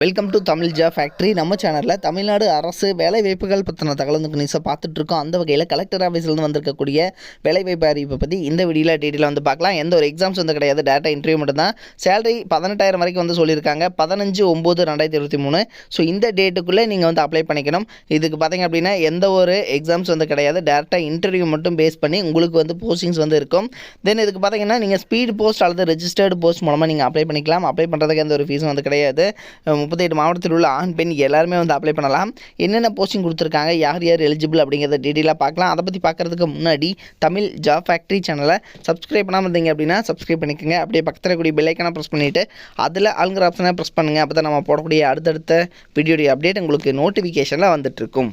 Welcome to Tamil ஜா factory. நம்ம சேனலில் தமிழ்நாடு அரசு வேலைவாய்ப்புகள் பற்றின தகவல் நியூஸை பார்த்துட்ருக்கோம். அந்த வகையில் கலெக்டர் ஆஃபீஸ்லேருந்து வந்திருக்கக்கூடிய வேலைவாய்ப்பு அறிவிப்பை பற்றி இந்த வீடியோவில் டீட்டெயிலாக வந்து பார்க்கலாம். எந்த ஒரு எக்ஸாம்ஸ் வந்து கிடையாது, டேட்டா இன்டர்வியூ மட்டும்தான். சேலரி 18,000 வரைக்கும் வந்து சொல்லியிருக்காங்க. 15/9/2023. ஸோ இந்த டேட்டுக்குள்ளே நீங்கள் வந்து அப்ளை பண்ணிக்கணும். இதுக்கு பார்த்தீங்க அப்படின்னா எந்த ஒரு எக்ஸாம்ஸ் வந்து கிடையாது, டேட்டா இன்டர்வியூ மட்டும் பேஸ் பண்ணி உங்களுக்கு வந்து போஸ்டிங்ஸ் வந்து இருக்கும். தென் இதுக்கு பார்த்தீங்கன்னா நீங்கள் ஸ்பீட் போஸ்ட் அல்லது ரெஜிஸ்டர்டு போஸ்ட் மூலமாக நீங்கள் அப்ளை பண்ணிக்கலாம். அப்ளை பண்ணுறதுக்கு எந்த ஒரு ஃபீஸும் வந்து கிடையாது. 38 மாவட்டத்தில் உள்ள ஆண் பெண் எல்லாருமே வந்து அப்ளை பண்ணலாம். என்னென்ன போஸ்டிங் கொடுத்துருக்காங்க, யார் யார் எலிஜிபிள் அப்படிங்கிறத டீட்டெயிலாக பார்க்கலாம். அதை பற்றி பார்க்குறதுக்கு முன்னாடி தமிழ் ஜாப் ஃபேக்ட்ரி சேனலை சப்ஸ்கிரைப் பண்ணாமல் இருந்தீங்க அப்படின்னா சப்ஸ்கிரைப் பண்ணிக்கோங்க. அப்படியே பக்கத்தில் கூடிய பெல் ஐக்கானை ப்ரெஸ் பண்ணிவிட்டு அதில் ஆளுங்கிற ஆப்ஷனை ப்ரெஸ் பண்ணுங்கள். அப்போ தான் நம்ம போடக்கூடிய அடுத்தடுத்த வீடியோடைய அப்டேட் உங்களுக்கு நோட்டிஃபிகேஷனில் வந்துட்டுருக்கும்.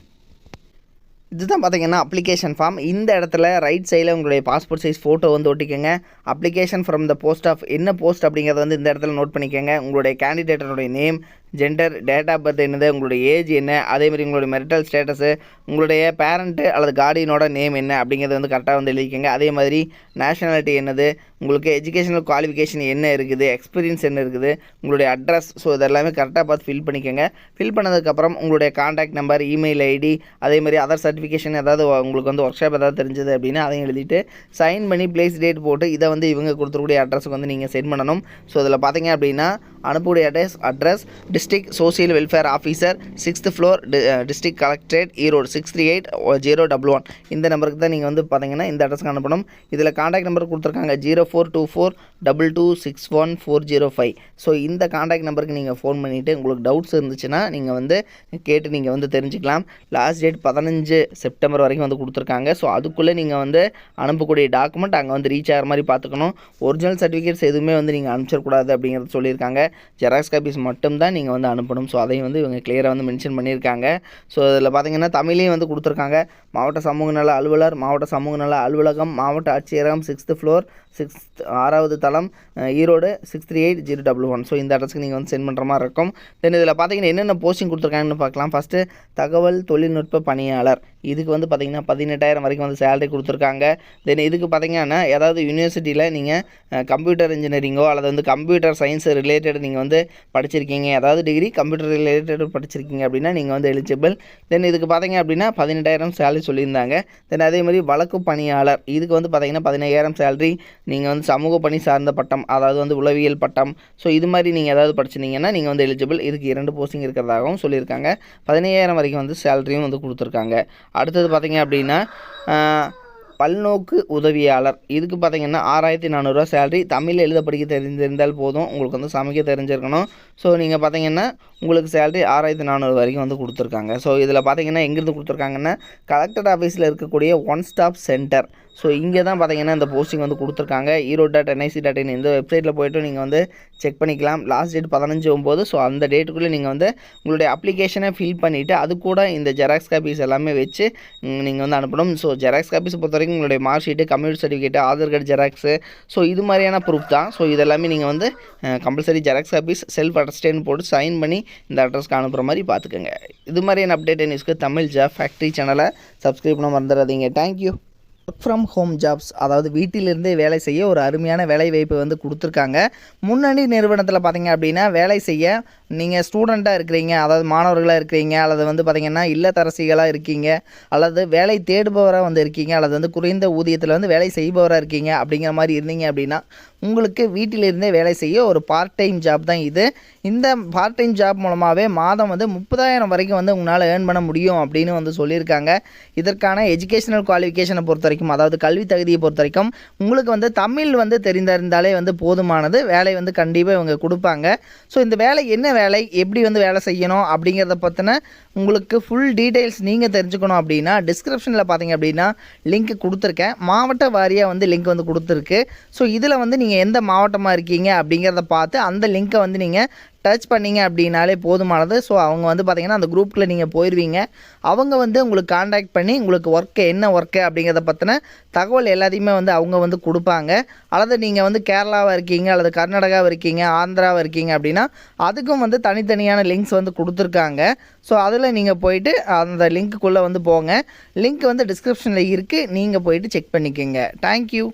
இதுதான் பார்த்தீங்கன்னா அப்ளிகேஷன் ஃபார்ம். இந்த இடத்துல ரைட் சைடில் உங்களுடைய பாஸ்போர்ட் சைஸ் ஃபோட்டோ வந்து ஒட்டிக்கோங்க. Application from the post of என்ன போஸ்ட் அப்படிங்கிறத வந்து இந்த இடத்துல நோட் பண்ணிக்கோங்க. உங்களுடைய கேண்டிடேட்டனுடைய name, gender, date of birth என்னது, உங்களுடைய ஏஜ் என்ன, அதேமாதிரி உங்களுடைய மெரிட்டல் ஸ்டேட்டஸு, உங்களுடைய பேரண்ட்டு அல்லது கார்டியனோட நேம் என்ன அப்படிங்கிறத வந்து கரெக்டாக வந்து எழுதிக்கோங்க. அதே மாதிரி நேஷனாலிட்டி என்னது, உங்களுக்கு எஜுகேஷனல் குவாலிஃபிகேஷன் என்ன இருக்குது, எக்ஸ்பீரியன்ஸ் என்ன இருக்குது, உங்களுடைய அட்ரஸ், ஸோ இதெல்லாமே கரெக்டாக பார்த்து ஃபில் பண்ணிக்கோங்க. ஃபில் பண்ணதுக்கப்புறம் உங்களுடைய கான்டாக்ட் நம்பர், இமெயில் ஐடி, அதேமாதிரி அதர் சர்டிஃபிகேஷன் ஏதாவது உங்களுக்கு வந்து ஒர்க் ஷாப் ஏதாவது தெரிஞ்சது அப்படின்னா அதையும் எழுதிட்டு சைன் பண்ணி ப்ளேஸ் டேட் போட்டு இதை வந்து இவங்க கொடுத்துருக்கூடிய அட்ரஸுக்கு வந்து நீங்கள் சென்ட் பண்ணணும். ஸோ இதில் பார்த்தீங்க அப்படின்னா அனுப்பக்கூடிய address district social welfare officer, 6th floor, district collectorate, Erode 638-011. இந்த நம்பருக்கு தான் நீங்கள் வந்து பார்த்தீங்கன்னா இந்த அட்ரஸ்க்கு அனுப்பணும். இதில் கான்டாக்ட் நம்பர் கொடுத்துருக்காங்க 0424226145. ஸோ இந்த கான்டாக்ட் நம்பருக்கு நீங்கள் ஃபோன் பண்ணிவிட்டு உங்களுக்கு டவுட்ஸ் இருந்துச்சுன்னா நீங்கள் வந்து கேட்டு நீங்கள் வந்து தெரிஞ்சுக்கலாம். லாஸ்ட் டேட் 15 செப்டம்பர் வரைக்கும் வந்து கொடுத்துருக்காங்க. ஸோ அதுக்குள்ளே நீங்கள் வந்து அனுப்பக்கூடிய டாக்குமெண்ட் அங்கே வந்து ரீச் ஆகிற மாதிரி பார்த்துக்கணும். ஒரிஜினல் சர்டிஃபிகேட்ஸ் எதுவுமே வந்து நீங்கள் அனுப்பிச்சிடக்கூடாது அப்படிங்கிறது சொல்லியிருக்காங்க. ஜெராக்ஸ் காப்பீஸ் மட்டும்தான் நீங்கள் வந்து அனுப்பணும். ஸோ அதையும் வந்து இவங்க கிளியராக வந்து மென்ஷன் பண்ணியிருக்காங்க. ஸோ இதில் பார்த்தீங்கன்னா தமிழையும் வந்து கொடுத்துருக்காங்க. மாவட்ட சமூக நல அலுவலர், மாவட்ட சமூக நல அலுவலகம், மாவட்ட ஆட்சியரகம், 6th ஃப்ளோர், 6வது தளம், ஈரோடு 638-011. ஸோ இந்த அட்ரஸ்க்கு நீங்கள் வந்து சென்ட் பண்ணுற மாதிரி இருக்கும். தென் இதில் பார்த்தீங்கன்னா என்னென்ன போஸ்டிங் கொடுத்துருக்காங்கன்னு பார்க்கலாம். ஃபஸ்ட்டு தகவல் தொழில்நுட்ப பணியாளர், இதுக்கு வந்து பார்த்தீங்கன்னா 18,000 வரைக்கும் வந்து சேலரி கொடுத்துருக்காங்க. தென் இதுக்கு பார்த்தீங்கன்னா ஏதாவது யூனிவர்சிட்டியில் நீங்கள் கம்ப்யூட்டர் இன்ஜினியரிங்கோ அல்லது வந்து கம்ப்யூட்டர் சயின்ஸ் ரிலேட்டட் நீங்கள் வந்து படிச்சிருக்கீங்க, அதாவது டிகிரி கம்ப்யூட்டர் ரிலேட்டட் படிச்சிருக்கீங்க அப்படின்னா நீங்கள் வந்து எலிஜிபிள். தென் இதுக்கு பார்த்தீங்க அப்படின்னா 18,000 சேலரி சொல்லியிருந்தாங்க. தென் அதே மாதிரி வழக்கு பணியாளர், இதுக்கு வந்து பார்த்தீங்கன்னா 15,000 சேலரி. நீங்கள் வந்து சமூக பணி சார்ந்த பட்டம், அதாவது வந்து உளவியல் பட்டம், ஸோ இது மாதிரி நீங்கள் ஏதாவது படிச்சிருந்தீங்கன்னா நீங்கள் வந்து எலிஜிபிள். இதுக்கு 2 போஸ்டிங் இருக்கிறதாகவும் சொல்லியிருக்காங்க. 15,000 வரைக்கும் வந்து சேலரியும் வந்து கொடுத்துருக்காங்க. அடுத்தது பார்த்தீங்க அப்படின்னா பல்நோக்கு உதவியாளர், இதுக்கு பார்த்தீங்கன்னா 6,400 சேலரி. தமிழ் எழுத படிக்க தெரிஞ்சிருந்தால் போதும், உங்களுக்கு வந்து சமைக்க தெரிஞ்சிருக்கணும். ஸோ நீங்கள் பார்த்தீங்கன்னா உங்களுக்கு சேலரி 6,400 வரைக்கும் வந்து கொடுத்துருக்காங்க. ஸோ இதில் பார்த்தீங்கன்னா எங்கேருந்து கொடுத்துருக்காங்கன்னா கலெக்டர் ஆஃபீஸில் இருக்கக்கூடிய ஒன் ஸ்டாப் சென்டர், ஸோ இங்கே தான் பார்த்தீங்கன்னா இந்த போஸ்டிங் வந்து கொடுத்துருக்காங்க. ஈரோடு.nic.in இந்த வெப்சைட்டில் போய்ட்டு நீங்கள் வந்து செக் பண்ணிக்கலாம். Last date 15/9. ஸோ அந்த டேட்டுக்குள்ளே நீங்கள் வந்து உங்களுடைய அப்ளிகேஷனை ஃபில் பண்ணிவிட்டு அது கூட இந்த ஜெராக்ஸ் காப்பீஸ் எல்லாமே வச்சு நீங்கள் வந்து அனுப்பணும். ஸோ ஜெராக்ஸ் காப்பீஸ் பொறுத்த வரைக்கும் உங்களுடைய mark sheet, community certificate, Aadhaar card xerox, so இது மாதிரியான ப்ரூஃப் தான். ஸோ இதெல்லாமே நீங்கள் வந்து compulsory xerox copies self attested போட்டு சைன் பண்ணி இந்த அட்ரஸ்க்கு அனுப்புகிற மாதிரி பார்த்துக்கோங்க. இது மாதிரியான அப்டேட் நியூஸ்க்கு தமிழ் ஜாப் ஃபேக்ட்ரி சேனலை சப்ஸ்கிரைப் பண்ண மறந்துடாதீங்க. Thank you. Work from home jobs, அதாவது வீட்டிலிருந்தே வேலை செய்ய ஒரு அருமையான வேலை வாய்ப்பு வந்து கொடுத்துருக்காங்க. முன்னணி நிறுவனத்தில் பார்த்தீங்க அப்படின்னா வேலை செய்ய நீங்கள் ஸ்டூடெண்ட்டாக இருக்கிறீங்க, அதாவது மாணவர்களாக இருக்கிறீங்க, அல்லது வந்து பார்த்திங்கன்னா இல்லத்தரசிகளாக இருக்கீங்க, அல்லது வேலை தேடுபவராக வந்து இருக்கீங்க, அல்லது வந்து குறைந்த ஊதியத்தில் வந்து வேலை செய்பவராக இருக்கீங்க அப்படிங்கிற மாதிரி இருந்தீங்க அப்படின்னா உங்களுக்கு வீட்டிலிருந்தே வேலை செய்ய ஒரு பார்ட் டைம் ஜாப் தான் இது. இந்த பார்ட் டைம் ஜாப் மூலமாகவே மாதம் வந்து 30,000 வரைக்கும் வந்து உங்களால் ஏர்ன் பண்ண முடியும் அப்படின்னு வந்து சொல்லியிருக்காங்க. இதற்கான எஜுகேஷனல் குவாலிஃபிகேஷனை பொறுத்த வரைக்கும், அதாவது கல்வி தகுதியை பொறுத்த வரைக்கும் உங்களுக்கு வந்து தமிழ் வந்து தெரிந்திருந்தாலே வந்து போதுமானது. வேலை வந்து கண்டிப்பாக இவங்க கொடுப்பாங்க. ஸோ இந்த வேலை என்ன வேலை, எப்படி வந்து வேலை செய்யணும் அப்படிங்கிறத பற்றின உங்களுக்கு ஃபுல் டீட்டெயில்ஸ் நீங்கள் தெரிஞ்சுக்கணும் அப்படின்னா டிஸ்கிரிப்ஷனில் பார்த்தீங்க அப்படின்னா லிங்க் கொடுத்துருக்கேன். மாவட்ட வாரியாக வந்து லிங்க் வந்து கொடுத்துருக்கு. ஸோ இதில் வந்து நீங்கள் எந்த மாவட்டமாக இருக்கீங்க அப்படிங்கிறத பார்த்து அந்த லிங்க்கை வந்து நீங்கள் டச் பண்ணிங்க அப்படின்னாலே போதுமானது. ஸோ அவங்க வந்து பார்த்திங்கன்னா அந்த குரூப்பில் நீங்கள் போயிடுவீங்க. அவங்க வந்து உங்களுக்கு காண்டாக்ட் பண்ணி உங்களுக்கு ஒர்க்கு என்ன ஒர்க்கு அப்படிங்கிறத பற்றின தகவல் எல்லாத்தையுமே வந்து அவங்க வந்து கொடுப்பாங்க. அல்லது நீங்கள் வந்து கேரளாவாக இருக்கீங்க, அல்லது கர்நாடகாவில் இருக்கீங்க, ஆந்திராவில் இருக்கீங்க அப்படின்னா அதுக்கும் வந்து தனித்தனியான லிங்க்ஸ் வந்து கொடுத்துருக்காங்க. ஸோ அதில் நீங்கள் போயிட்டு அந்த லிங்க்குள்ளே வந்து போங்க. லிங்க் வந்து டிஸ்கிரிப்ஷனில் இருக்குது, நீங்கள் போயிட்டு செக் பண்ணிக்கோங்க. தேங்க்யூ.